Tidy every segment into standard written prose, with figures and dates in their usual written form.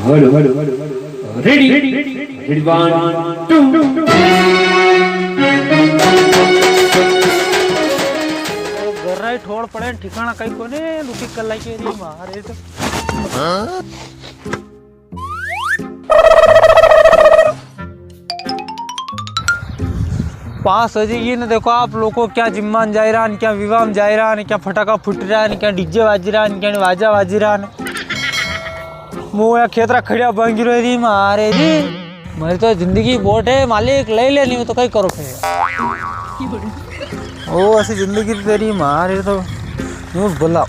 Ready ready 1 2 गर्राई ठोड़ पड़े ठिकाना कहीं कोने लुटी कल्लाई के री मारे तो पास हो जाएगी ना। देखो आप लोगों को क्या जिम्मा जा रहा है, क्या विवाह जा रहा है, क्या फटाका फुट रहा है, क्या डीजे बाज रहा है, क्या बाजा बाज रहा है। मुँह या खेतरा खड़िया बंग रही मारे री। मेरी तो जिंदगी बोट है मालिक, ले लेनी हो तो कहीं करो फिर। ओ ऐसी जिंदगी तेरी मारे तो न्यूज़ बोला।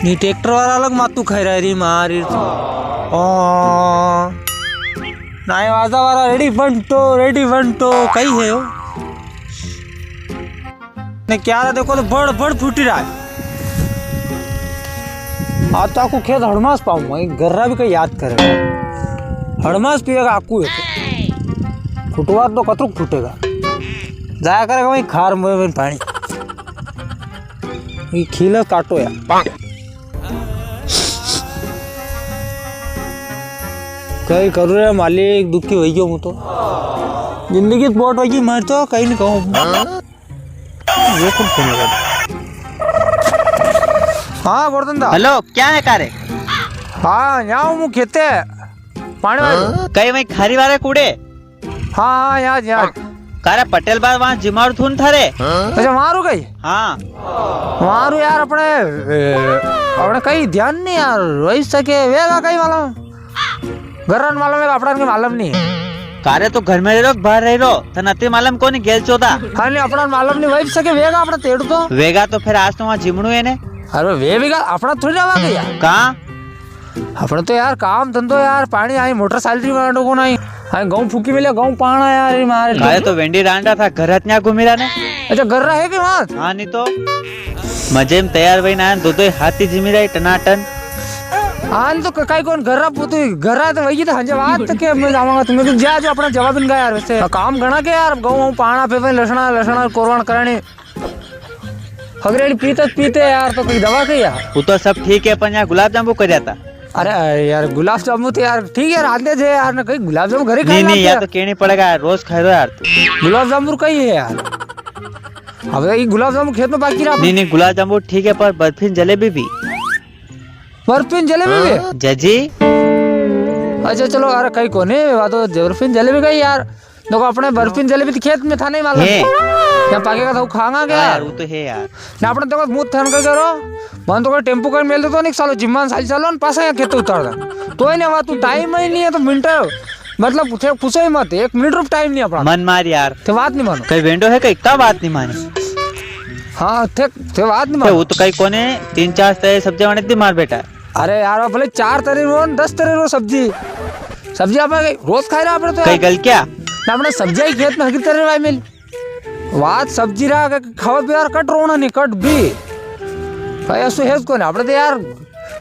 नी ट्रैक्टर वाला अलग मातू खाई रहा री मारी तो नाय वाजा वाला रेडी बंटो कहीं है वो ने क्या रहा। देखो तो बड़ फूटी रहा है। आज तो आपको खेत हड़मास पाऊंगा, गर्रा भी कहीं याद करेगा। हड़मास पिएगा आपको फुटवा तो कतरुक फूटेगा, जाया करेगा वही खार में पानी खीला काटो यार। कहीं करूँ रे मालिक, दुखी हो गया हूँ तो जिंदगी बोट होगी। मैं तो कहीं नहीं कहूँ ये कौन फोन लगा। हाँ गोवर्धन दा। हेलो क्या है कारे? हाँ यहाँ हूँ खेते पानी वाले कहीं वही खारी वाले कूड़े। हाँ यहाँ कारे पटेल बार वहाँ जिमारू थून थारे। अच्छा वहाँ रुक गई। हाँ वहाँ रू यार अपने कहीं ध्यान नहीं यार रोई सके वेगा कहीं मालूम घरन मालूम है अपना के मालूम नहीं है। कारे तो घर में रह रो बाहर रह रो तनाते मालूम कोनी गेल चोदा खाली अपना मालूम नहीं वही सके वेगा अपना तेड़ तो वेगा तो फिर आज तो वहाँ जिमणु है ने। अरे वे भी अपना थोड़ी रहा गया कहाँ अपने तो यार काम धंधो यार पानी आई मोटरसाइकिल वालों को नहीं आई गाँव फूकी मिले गाँव पाना यार ये मारे कारे तो वेंडी रांडा था घर हत्या घूमी रहा ने। अच्छा घर रहा है कि वहाँ हाँ नहीं तो मजे में तैयार वही ना दो हाथी जिमी रही टनाटन। हाँ तो कई कौन घर रहा पुतु घर रहा तो वही तो हंजे बात तक मैं जाऊंगा तुम्हें तो जा जो अपना जवाब इनका यार वैसे काम घना के यार गाँव पाना पे लसना कोरवान करने हगरेडी पीते यार तो कोई दवा के यार वो तो सब ठीक है अपन यहाँ गुलाब जामुन कर जाता। अरे यार गुलाब जामुन तो यार ठीक है रांधे थे यार ना कहीं गुलाब जामुन घर ही नहीं यार तो कहनी पड़ेगा रोज खा रहे यार तू गुलाब जामुन कहीं है यार। अब ये गुलाब जामुन खेत में बाकी रहा नहीं गुलाब जामुन ठीक है पर बर्फी जलेबी भी जलेबी भी जजी। अच्छा चलो यार कहीं कोने तो बर्फी जलेबी का यार देखो अपने बर्फी जलेबी तो खेत में था नहीं मालूम क्या पाकेगा तो खागा क्या यार वो तो है यार ना अपने देखो मुंह थन का करो मन तो टेम्पो कर मिल तो नहीं सालो जिम्मान साल चलो न पास खेत उतार दे तो ही नहीं तू टाइम ही नहीं है तो मिनट मतलब पूछो ही मत 1 मिनट रूप टाइम नहीं अपना मन मार यार ते बात नहीं मानो कई वेंडो है कई का बात नहीं माने। हाँ ते बात नहीं मानो वो तो कई कोने 3-4 तरह सब्जी बने दी मार बेटा। अरे यार भले 4 तरह रो 10 तरह रो सब्जी आप रोज खाए रहा अपने तो कई गल क्या ना अपने सब्जी खेत में हकी तरह भाई मिल बात सब्जी रहा खावा पे यार कट रोना नहीं कट भी भाई ऐसो है को ना अपने तो यार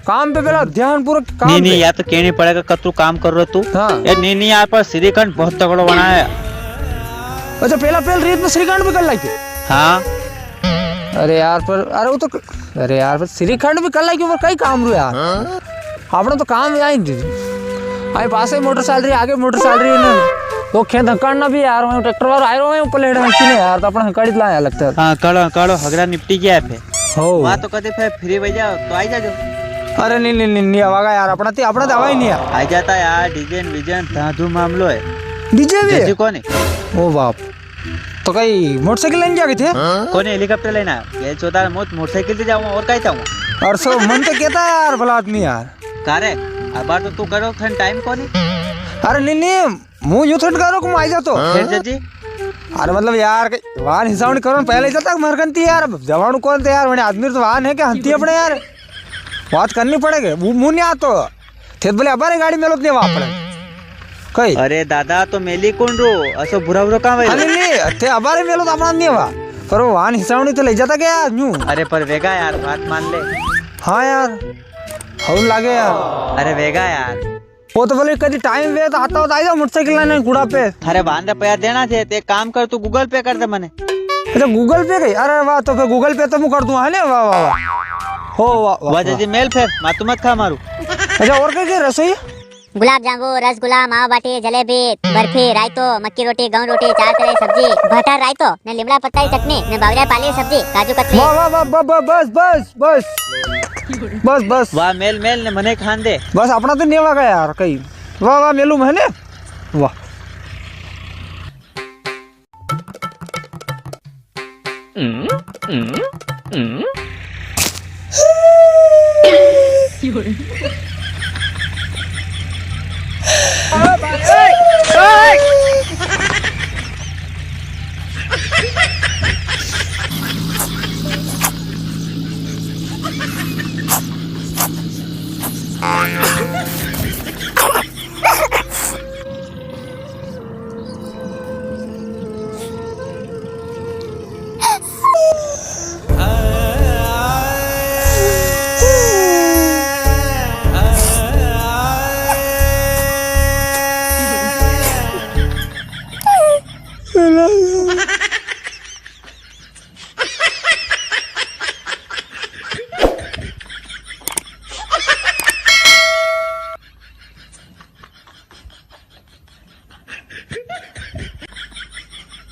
काम पे पहला ध्यान पूरा काम नहीं यार तो कहने पड़ेगा कतरू काम कर रहा तू। हाँ। यार नहीं यार पर श्रीखंड बहुत तगड़ा बनाया। अच्छा पहला रीत में श्रीखंड भी कर लाई थी। हाँ अरे यार पर अरे वो तो अरे यार पर श्रीखंड भी कर लाई क्यों कई काम रू यार अपना तो काम आई आई पास मोटरसाइकिल आगे मोटरसाइकिल ना वो खेत हकड़ना भी यार ट्रैक्टर वाला आए रहे ऊपर लेट नहीं यार तो अपना हकड़ी लाया लगता है। हाँ काढ़ो हगरा निपटी गया है हो वहाँ तो कहते फिर फ्री बजा तो आई जाओ। अरे नहीं आवागा यार अपना तो आवा ही नहीं यार आ जाता यार डीजन विजन धाधु मामलो है डीजे भी कौन है ओ बाप तो कहीं मोटरसाइकिल लेने जा गए थे कौन हेलीकॉप्टर लेना ये चौथा मोटरसाइकिल से जाऊंगा और कहीं जाऊंगा और सो मन तो कहता है यार भला आदमी यार कारे अब बार तो तू करो थन टाइम कौन है। अरे नहीं मुँह यूं थोड़ा करो तुम आई जा तो फिर जी अरे मतलब यार वाहन हिसाब करो पहले जाता मरकनती यार जवान कौन थे यार मैंने आदमी तो वाहन है क्या हंती अपने यार बात करनी पड़ेगी मुँह नहीं आतो थे बोले अबारे गाड़ी में नहीं वहाँ पड़े कई अरे दादा तो मेली कौन रो असो बुरा काम है नहीं थे अबारे में तो अपना नहीं हुआ पर वो वाहन हिसाब नहीं तो ले जाता क्या यूं। अरे पर वेगा यार बात मान ले। हाँ यार हौल लागे यार अरे वेगा यार वो तो बोले कभी टाइम वे तो आता होता आई जाओ मोटरसाइकिल लाने गुड़ा पे थारे बांधे पैसा देना थे ते काम कर तू गूगल पे कर दे मने अच्छा गूगल पे गई, अरे वाह, तो फिर गूगल पे तो मैं कर दूंगा है ना, वाह वाह वाह, हो वाह वाह, वाह मेल फिर मातू मत खा मारू। अच्छा और क्या रसोई? गुलाब जामुन, रसगुल्ला, मावा बाटी, जलेबी, बर्फी, रायतो, मक्की रोटी, गेहूं रोटी, 4 तरह की सब्जी, बटर रायतो, ने लिमड़ा पत्ता की चटनी, ने बावरिया पाली की सब्जी, काजू कतली। वाह वाह वाह, बस बस बस बस बस वाह मेल मेल ने मने खान दे। बस अपना तो नेवा गया यार कहीं, वाह वाह मेलू मैंने, वाह।